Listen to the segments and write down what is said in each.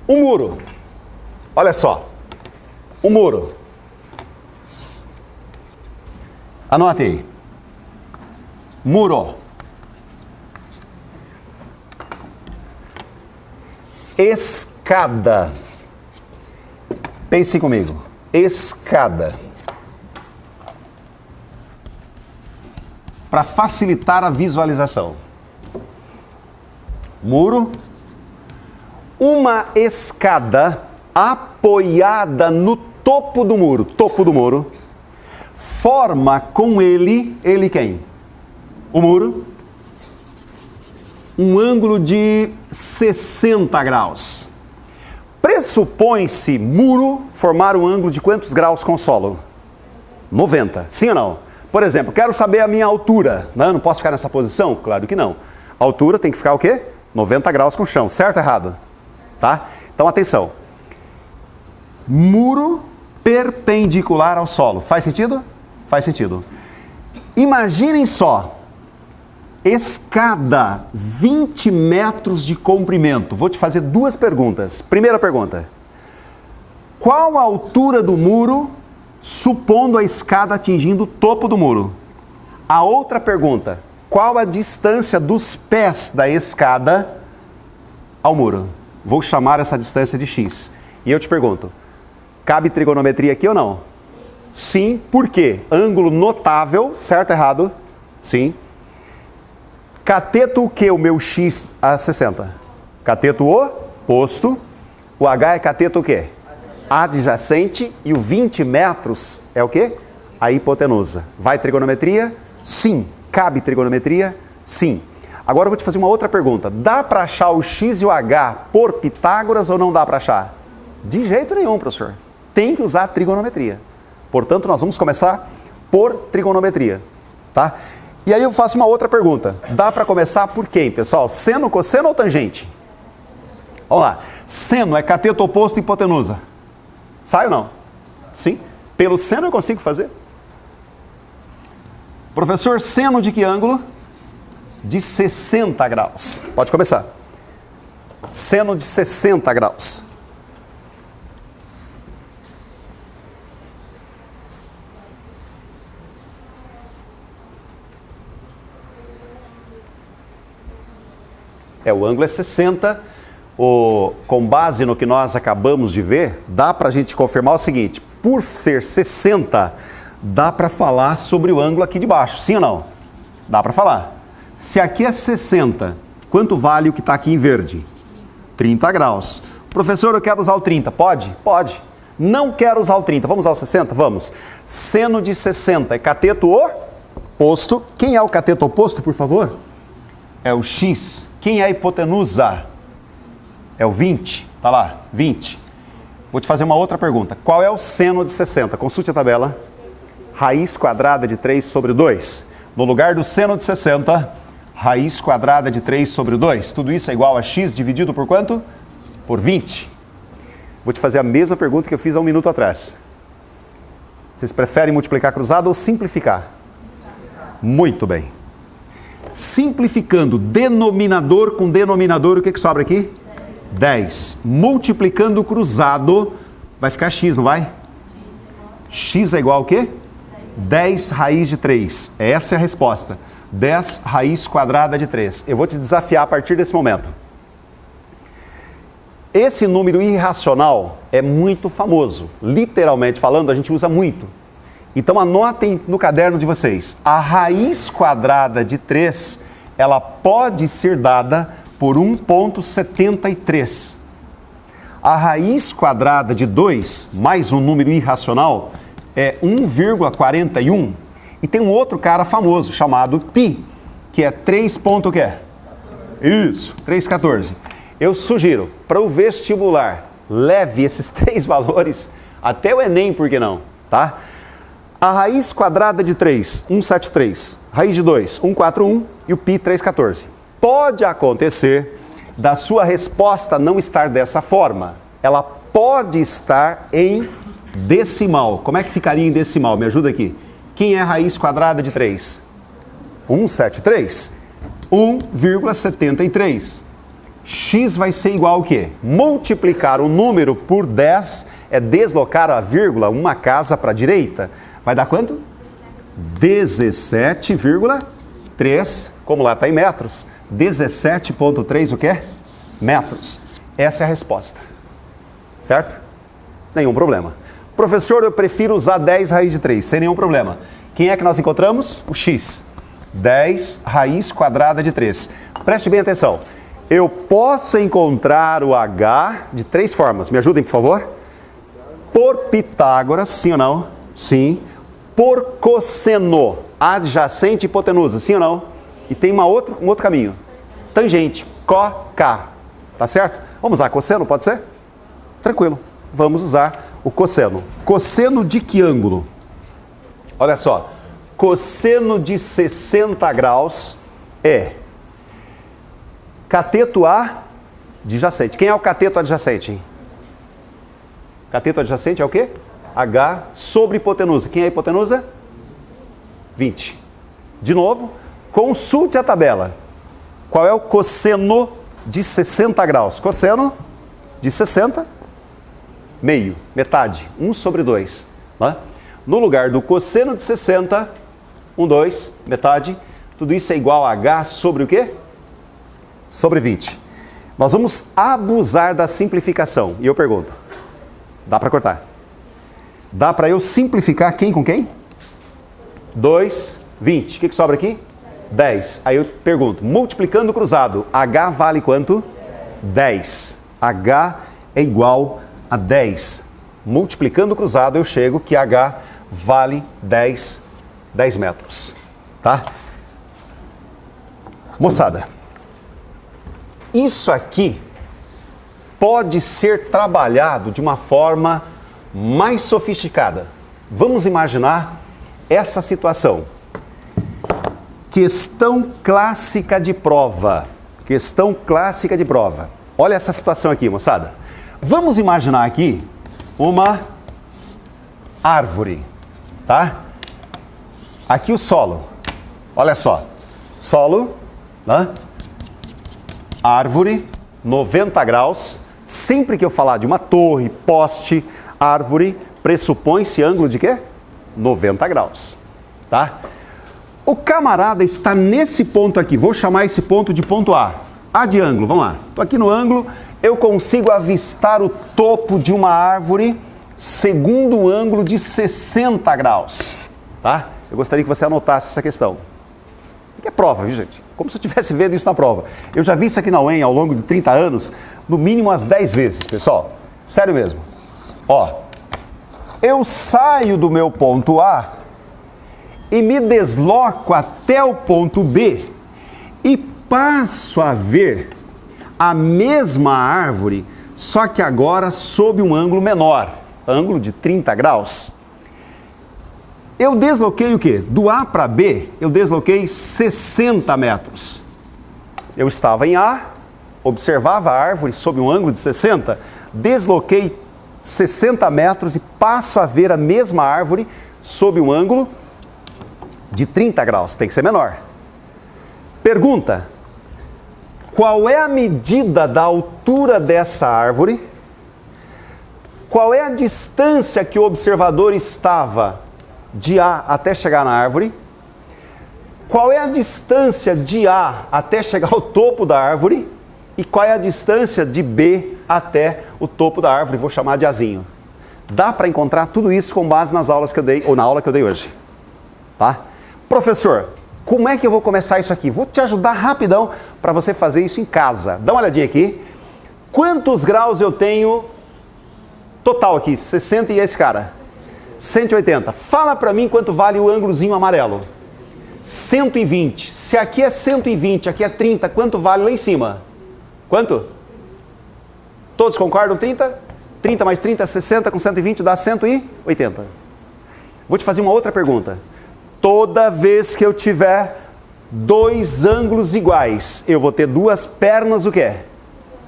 Um muro. Olha só. Um muro. Anote aí. Muro. Escada. Pense comigo. Escada. Para facilitar a visualização. Muro. Uma escada apoiada no topo do muro, forma com ele quem? O muro, um ângulo de 60 graus. Pressupõe-se muro formar um ângulo de quantos graus com o solo? 90, sim ou não? Por exemplo, quero saber a minha altura, não posso ficar nessa posição? Claro que não. A altura tem que ficar o quê? 90 graus com o chão, certo ou errado? Tá? Então atenção. Muro perpendicular ao solo. Faz sentido? Faz sentido. Imaginem só. Escada, 20 metros de comprimento. Vou te fazer duas perguntas. Primeira pergunta. Qual a altura do muro, supondo a escada atingindo o topo do muro? A outra pergunta. Qual a distância dos pés da escada ao muro? Vou chamar essa distância de x. E eu te pergunto, cabe trigonometria aqui ou não? Sim, por quê? Ângulo notável, certo ou errado? Sim. Cateto o que o meu x a 60? Cateto oposto. O h é cateto o quê? Adjacente. E o 20 metros é o quê? A hipotenusa. Vai trigonometria? Sim. Cabe trigonometria? Sim. Agora eu vou te fazer uma outra pergunta. Dá para achar o x e o h por Pitágoras ou não dá para achar? De jeito nenhum, professor. Tem que usar trigonometria. Portanto, nós vamos começar por trigonometria. Tá? E aí eu faço uma outra pergunta. Dá para começar por quem, pessoal? Seno, cosseno ou tangente? Vamos lá. Seno é cateto oposto e hipotenusa. Sai ou não? Sim. Pelo seno eu consigo fazer. Professor, seno de que ângulo? De 60 graus. Pode começar. Seno de 60 graus. O ângulo é 60. Com base no que nós acabamos de ver, dá para a gente confirmar o seguinte. Por ser 60, dá para falar sobre o ângulo aqui de baixo. Sim ou não? Dá para falar. Se aqui é 60, quanto vale o que está aqui em verde? 30 graus. Professor, eu quero usar o 30. Pode? Pode. Não quero usar o 30. Vamos usar o 60? Vamos. Seno de 60 é cateto oposto. Quem é o cateto oposto, por favor? É o x. Quem é a hipotenusa? É o 20. Tá lá, 20. Vou te fazer uma outra pergunta. Qual é o seno de 60? Consulte a tabela. Raiz quadrada de 3 sobre 2. No lugar do seno de 60, raiz quadrada de 3 sobre 2. Tudo isso é igual a x dividido por quanto? Por 20. Vou te fazer a mesma pergunta que eu fiz há um minuto atrás. Vocês preferem multiplicar cruzado ou simplificar? Muito bem. Simplificando denominador com denominador, o que sobra aqui? 10. Multiplicando cruzado, vai ficar x, não vai? X é igual a quê? 10 raiz de 3. Essa é a resposta. 10 raiz quadrada de 3. Eu vou te desafiar a partir desse momento. Esse número irracional é muito famoso. Literalmente falando, a gente usa muito. Então anotem no caderno de vocês. A raiz quadrada de 3, ela pode ser dada por 1,73. A raiz quadrada de 2, mais um número irracional, é 1,41. E tem um outro cara famoso chamado π, que é 3 ponto o quê? Isso, 3,14. Eu sugiro, para o vestibular, leve esses três valores até o Enem, por que não? Tá? A raiz quadrada de 3, 173. Raiz de 2, 141. E o π, 3,14. Pode acontecer da sua resposta não estar dessa forma. Ela pode estar em decimal. Como é que ficaria em decimal? Me ajuda aqui. Quem é a raiz quadrada de 3? 173. 1,73. x vai ser igual ao quê? Multiplicar o número por 10 é deslocar a vírgula uma casa para a direita. Vai dar quanto? 17,3, como lá está em metros, 17,3 o quê? Metros. Essa é a resposta. Certo? Nenhum problema. Professor, eu prefiro usar 10 raiz de 3, sem nenhum problema. Quem é que nós encontramos? O x. 10 raiz quadrada de 3. Preste bem atenção. Eu posso encontrar o h de 3 formas. Me ajudem, por favor? Por Pitágoras, sim ou não? Sim. Por cosseno, adjacente e hipotenusa, sim ou não? E tem um outro caminho. Tangente, co-k. Tá certo? Vamos usar cosseno, pode ser? Tranquilo. Vamos usar o cosseno. Cosseno de que ângulo? Olha só. Cosseno de 60 graus é cateto adjacente. Quem é o cateto adjacente? Cateto adjacente é o quê? H sobre hipotenusa. Quem é a hipotenusa? 20. De novo, consulte a tabela. Qual é o cosseno de 60 graus? Cosseno de 60, meio, metade, 1 sobre 2. Né? No lugar do cosseno de 60, 1, 2, metade, tudo isso é igual a H sobre o quê? Sobre 20. Nós vamos abusar da simplificação. E eu pergunto, dá para cortar? Dá para eu simplificar quem com quem? 2, 20. O que sobra aqui? 10. Aí eu pergunto, multiplicando cruzado, H vale quanto? 10. H é igual a 10. Multiplicando cruzado, eu chego que H vale 10 metros. Tá? Moçada, isso aqui pode ser trabalhado de uma forma mais sofisticada. Vamos imaginar essa situação. Questão clássica de prova. Questão clássica de prova. Olha essa situação aqui, moçada. Vamos imaginar aqui uma árvore, tá? Aqui o solo. Olha só. Solo, né? Árvore, 90 graus. Sempre que eu falar de uma torre, poste, árvore, pressupõe-se ângulo de quê? 90 graus, tá? O camarada está nesse ponto aqui, vou chamar esse ponto de ponto A. A de ângulo, vamos lá. Estou aqui no ângulo, eu consigo avistar o topo de uma árvore segundo um ângulo de 60 graus, tá? Eu gostaria que você anotasse essa questão. Isso aqui é prova, viu, gente? Como se eu estivesse vendo isso na prova. Eu já vi isso aqui na UEM ao longo de 30 anos, no mínimo umas 10 vezes, pessoal. Sério mesmo. Ó, eu saio do meu ponto A e me desloco até o ponto B e passo a ver a mesma árvore, só que agora sob um ângulo menor, ângulo de 30 graus. Eu desloquei o quê? Do A para B, eu desloquei 60 metros. Eu estava em A, observava a árvore sob um ângulo de 60, desloquei 60 metros e passo a ver a mesma árvore sob um ângulo de 30 graus. Tem que ser menor. Pergunta: qual é a medida da altura dessa árvore? Qual é a distância que o observador estava de A até chegar na árvore? Qual é a distância de A até chegar ao topo da árvore? E qual é a distância de B até o topo da árvore? Vou chamar de Azinho. Dá para encontrar tudo isso com base nas aulas que eu dei, ou na aula que eu dei hoje. Tá? Professor, como é que eu vou começar isso aqui? Vou te ajudar rapidão para você fazer isso em casa. Dá uma olhadinha aqui. Quantos graus eu tenho total aqui? 60 e esse cara? 180. Fala para mim quanto vale o ângulozinho amarelo. 120. Se aqui é 120, aqui é 30, quanto vale lá em cima? Quanto? Todos concordam? 30? 30 mais 30, 60 com 120 dá 180. Vou te fazer uma outra pergunta. Toda vez que eu tiver dois ângulos iguais, eu vou ter duas pernas o quê?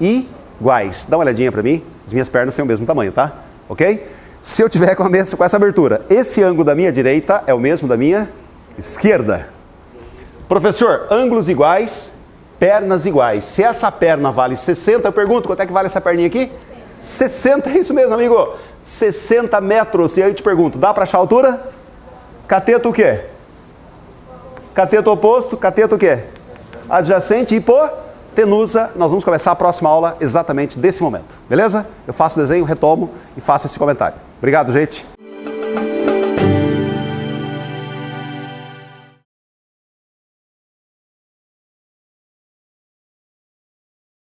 Iguais. Dá uma olhadinha para mim. As minhas pernas têm o mesmo tamanho, tá? Ok? Se eu tiver com essa abertura, esse ângulo da minha direita é o mesmo da minha esquerda. Professor, ângulos iguais, pernas iguais. Se essa perna vale 60, eu pergunto, quanto é que vale essa perninha aqui? 60, é isso mesmo, amigo. 60 metros. E aí eu te pergunto, dá para achar a altura? Cateto o quê? Cateto oposto, cateto o quê? Adjacente, hipotenusa. Nós vamos começar a próxima aula exatamente desse momento, beleza? Eu faço o desenho, retomo e faço esse comentário. Obrigado, gente.